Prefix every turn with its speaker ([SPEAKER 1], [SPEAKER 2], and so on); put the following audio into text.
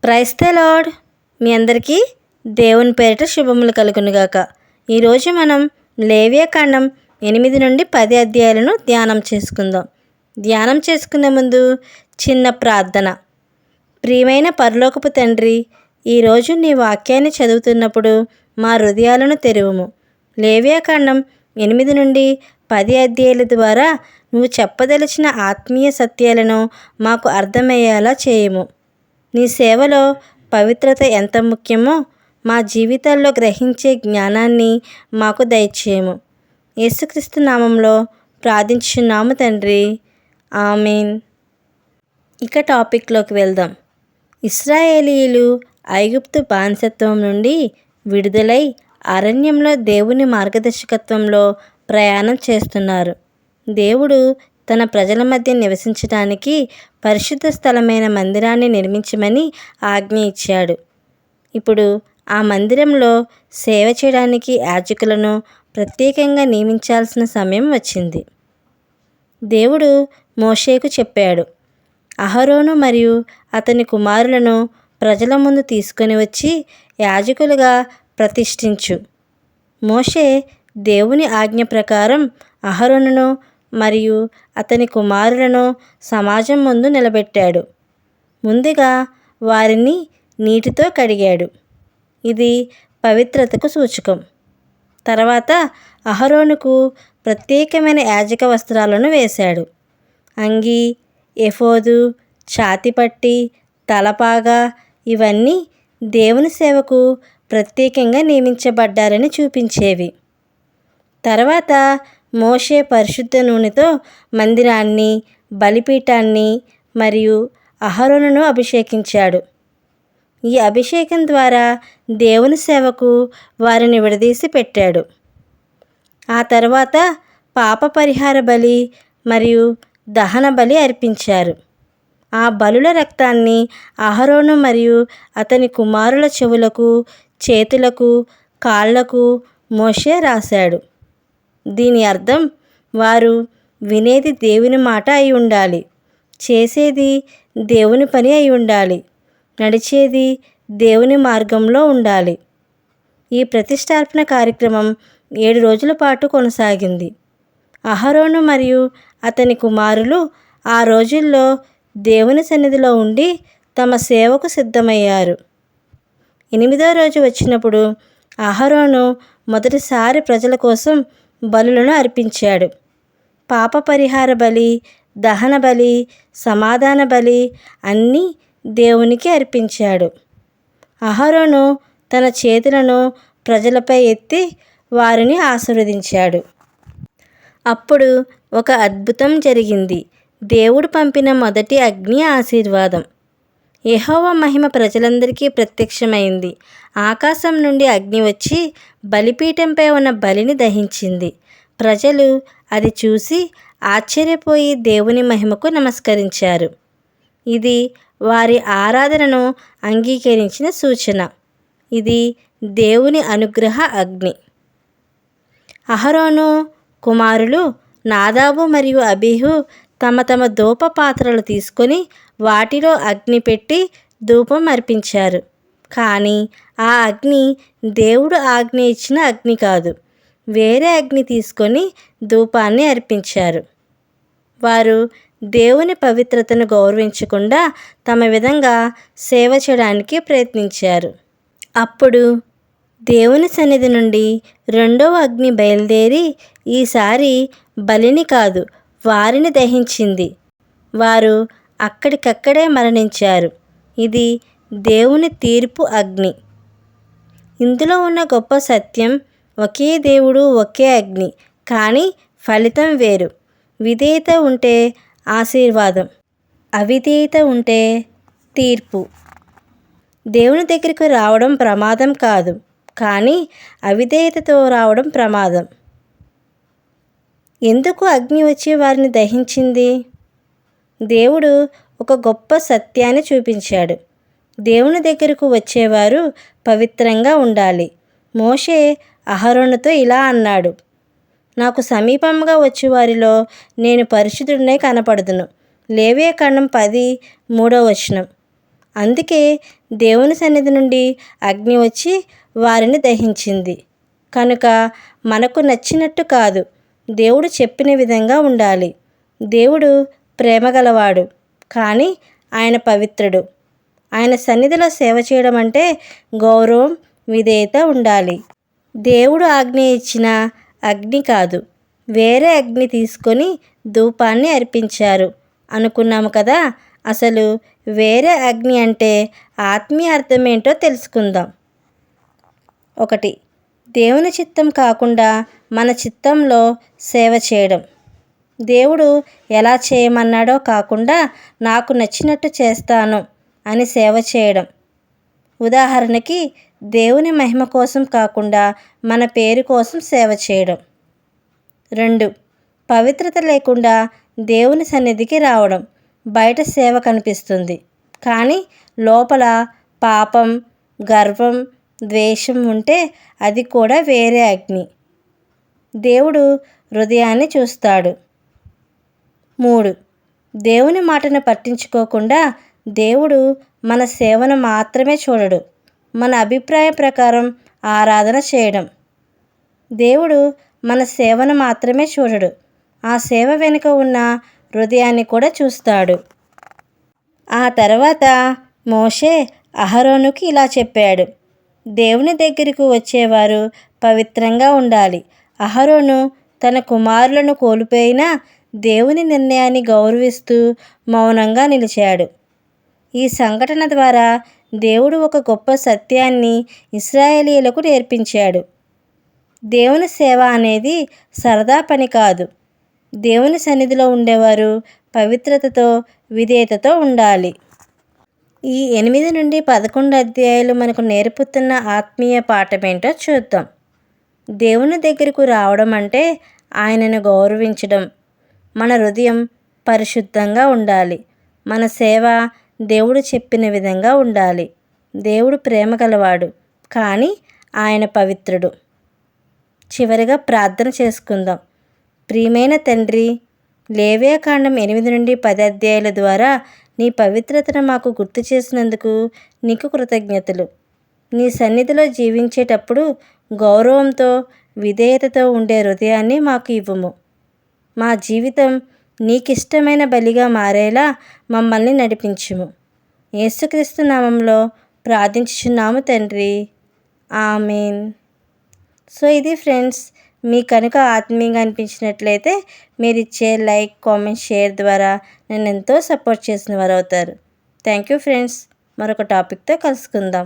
[SPEAKER 1] Praise the lord. మీ అందరికీ దేవుని పేరిట శుభములు కలుగునుగాక. ఈరోజు మనం లేవియాకాండం 8 నుండి 10 అధ్యాయాలను ధ్యానం చేసుకుందాం. ధ్యానం చేసుకునే ముందు చిన్న ప్రార్థన. ప్రియమైన పరలోకపు తండ్రి, ఈరోజు నీ వాక్యాన్ని చదువుతున్నప్పుడు మా హృదయాలను తెరువుము. లేవియాకాండం 8 నుండి 10 అధ్యాయాల ద్వారా నువ్వు చెప్పదలిచిన ఆత్మీయ సత్యాలను మాకు అర్థమయ్యేలా చేయము. నీ సేవలో పవిత్రత ఎంత ముఖ్యమో మా జీవితాల్లో గ్రహించే జ్ఞానాన్ని మాకు దయచేయము. యేసుక్రీస్తు నామంలో ప్రార్థించున్నాము తండ్రి, ఆమేన్. ఇక టాపిక్లోకి వెళ్దాం. ఇశ్రాయేలీయులు ఐగుప్తు బానిసత్వం నుండి విడుదలై అరణ్యంలో దేవుని మార్గదర్శకత్వంలో ప్రయాణం చేస్తున్నారు. దేవుడు తన ప్రజల మధ్య నివసించడానికి పరిశుద్ధ స్థలమైన మందిరాన్ని నిర్మించమని ఆజ్ఞ ఇచ్చాడు. ఇప్పుడు ఆ మందిరంలో సేవ చేయడానికి యాజకులను ప్రత్యేకంగా నియమించాల్సిన సమయం వచ్చింది. దేవుడు మోషేకు చెప్పాడు, అహరోను మరియు అతని కుమారులను ప్రజల ముందు తీసుకొని వచ్చి యాజకులుగా ప్రతిష్ఠించు. మోషే దేవుని ఆజ్ఞ ప్రకారం అహరోనును మరియు అతని కుమారులను సమాజం ముందు నిలబెట్టాడు. ముందుగా వారిని నీటితో కడిగాడు. ఇది పవిత్రతకు సూచకం. తర్వాత అహరోనుకు ప్రత్యేకమైన యాజక వస్త్రాలను వేశాడు. అంగీ, ఎఫోదు, ఛాతిపట్టి, తలపాగా ఇవన్నీ దేవుని సేవకు ప్రత్యేకంగా నియమించబడ్డారని చూపించేవి. తర్వాత మోషే పరిశుద్ధ నూనెతో మందిరాన్ని, బలిపీఠాన్ని మరియు అహరోనును అభిషేకించాడు. ఈ అభిషేకం ద్వారా దేవుని సేవకు వారిని విడదీసి పెట్టాడు. ఆ తర్వాత పాప పరిహార బలి మరియు దహన బలి అర్పించారు. ఆ బలుల రక్తాన్ని అహరోను మరియు అతని కుమారుల చెవులకు, చేతులకు, కాళ్లకు మోషే రాశాడు. దీని అర్థం వారు వినేది దేవుని మాట అయి ఉండాలి, చేసేది దేవుని పని అయి ఉండాలి, నడిచేది దేవుని మార్గంలో ఉండాలి. ఈ ప్రతిష్టార్పణ కార్యక్రమం 7 రోజుల పాటు కొనసాగింది. అహరోను మరియు అతని కుమారులు ఆ రోజుల్లో దేవుని సన్నిధిలో ఉండి తమ సేవకు సిద్ధమయ్యారు. 8వ రోజు వచ్చినప్పుడు అహరోను మొదటిసారి ప్రజల కోసం బలులను అర్పించాడు. పాప పరిహార బలి, దహన బలి, సమాధాన బలి అన్నీ దేవునికి అర్పించాడు. అహరోను తన చేతులను ప్రజలపై ఎత్తి వారిని ఆశీర్వదించాడు. అప్పుడు ఒక అద్భుతం జరిగింది. దేవుడు పంపిన మొదటి అగ్ని ఆశీర్వాదం. యెహోవా మహిమ ప్రజలందరికీ ప్రత్యక్షమైంది. ఆకాశం నుండి అగ్ని వచ్చి బలిపీఠంపై ఉన్న బలిని దహించింది. ప్రజలు అది చూసి ఆశ్చర్యపోయి దేవుని మహిమకు నమస్కరించారు. ఇది వారి ఆరాధనను అంగీకరించిన సూచన. ఇది దేవుని అనుగ్రహ అగ్ని. అహరోను కుమారులు నాదాబు మరియు అబీహు తమ తమ ధూప పాత్రలు తీసుకొని వాటిలో అగ్ని పెట్టి ధూపం అర్పించారు. కానీ ఆ అగ్ని దేవుడు ఆజ్ఞ ఇచ్చిన అగ్ని కాదు. వేరే అగ్ని తీసుకొని ధూపాన్ని అర్పించారు. వారు దేవుని పవిత్రతను గౌరవించకుండా తమ విధంగా సేవ చేయడానికి ప్రయత్నించారు. అప్పుడు దేవుని సన్నిధి నుండి రెండవ అగ్ని బయలుదేరి ఈసారి బలిని కాదు, వారిని దహించింది. వారు అక్కడికక్కడే మరణించారు. ఇది దేవుని తీర్పు అగ్ని. ఇందులో ఉన్న గొప్ప సత్యం, ఒకే దేవుడు, ఒకే అగ్ని, కానీ ఫలితం వేరు. విధేయత ఉంటే ఆశీర్వాదం, అవిధేయత ఉంటే తీర్పు. దేవుని దగ్గరకు రావడం ప్రమాదం కాదు, కానీ అవిధేయతతో రావడం ప్రమాదం. ఎందుకు అగ్ని వచ్చి వారిని దహించింది? దేవుడు ఒక గొప్ప సత్యాన్ని చూపించాడు. దేవుని దగ్గరకు వచ్చేవారు పవిత్రంగా ఉండాలి. మోషే అహరోనుతో ఇలా అన్నాడు, నాకు సమీపంగా వచ్చి వారిలో నేను పరిశుద్ధుడినై కనపడుదును. లేవియాకాండం 10:3. అందుకే దేవుని సన్నిధి నుండి అగ్ని వచ్చి వారిని దహించింది. కనుక మనకు నచ్చినట్టు కాదు, దేవుడు చెప్పిన విధంగా ఉండాలి. దేవుడు ప్రేమగలవాడు, కానీ ఆయన పవిత్రుడు. ఆయన సన్నిధిలో సేవ చేయడం అంటే గౌరవం, విధేయత ఉండాలి. దేవుడు ఆజ్ఞ ఇచ్చిన అగ్ని కాదు, వేరే అగ్ని తీసుకొని ధూపాన్ని అర్పించారు అనుకున్నాము కదా. అసలు వేరే అగ్ని అంటే ఆత్మీయ అర్థం ఏంటో తెలుసుకుందాం. 1. దేవుని చిత్తం కాకుండా మన చిత్తంలో సేవ చేయడం. దేవుడు ఎలా చేయమన్నాడో కాకుండా నాకు నచ్చినట్టు చేస్తాను అని సేవ చేయడం. ఉదాహరణకి దేవుని మహిమ కోసం కాకుండా మన పేరు కోసం సేవ చేయడం. 2. పవిత్రత లేకుండా దేవుని సన్నిధికి రావడం. బయట సేవ కనిపిస్తుంది, కానీ లోపల పాపం, గర్వం, ద్వేషం ఉంటే అది కూడా వేరే అగ్ని. దేవుడు హృదయాన్ని చూస్తాడు. 3. దేవుని మాటను పట్టించుకోకుండా దేవుడు మన సేవను మాత్రమే చూడడు, మన అభిప్రాయం ప్రకారం ఆరాధన చేయడం. దేవుడు మన సేవను మాత్రమే చూడడు, ఆ సేవ వెనుక ఉన్న హృదయాన్ని కూడా చూస్తాడు. ఆ తర్వాత మోషే అహరోనుకి ఇలా చెప్పాడు, దేవుని దగ్గరకు వచ్చేవారు పవిత్రంగా ఉండాలి. అహరోను తన కుమారులను కోల్పోయినా దేవుని నిర్ణయాన్ని గౌరవిస్తూ మౌనంగా నిలిచాడు. ఈ సంఘటన ద్వారా దేవుడు ఒక గొప్ప సత్యాన్ని ఇశ్రాయేలీయులకు నేర్పించాడు. దేవుని సేవ అనేది సరదా పని కాదు. దేవుని సన్నిధిలో ఉండేవారు పవిత్రతతో, విధేయతతో ఉండాలి. ఈ 8 నుండి 11 అధ్యాయాలు మనకు నేర్పుతున్న ఆత్మీయ పాఠమేంటో చూద్దాం. దేవుని దగ్గరకు రావడం అంటే ఆయనను గౌరవించడం. మన హృదయం పరిశుద్ధంగా ఉండాలి. మన సేవ దేవుడు చెప్పిన విధంగా ఉండాలి. దేవుడు ప్రేమ గలవాడు, కానీ ఆయన పవిత్రుడు. చివరిగా ప్రార్థన చేసుకుందాం. ప్రియమైన తండ్రి, లేవియాకాండం 8 నుండి 10 అధ్యాయాల ద్వారా నీ పవిత్రతను మాకు గుర్తు చేసినందుకు నీకు కృతజ్ఞతలు. నీ సన్నిధిలో జీవించేటప్పుడు గౌరవంతో, విధేయతతో ఉండే హృదయాన్ని మాకు ఇవ్వము. మా జీవితం నీకిష్టమైన బలిగా మారేలా మమ్మల్ని నడిపించుము. యేసుక్రీస్తు నామంలో ప్రార్థించుచున్నాము తండ్రి, ఆమేన్. సో ఇది ఫ్రెండ్స్, మీ కనుక ఆత్మీయంగా అనిపించినట్లయితే మీరు ఇచ్చే లైక్, కామెంట్, షేర్ ద్వారా నన్ను ఎంతో సపోర్ట్ చేసిన వారు అవుతారు. Thank you friends. మరొక టాపిక్తో కలుసుకుందాం.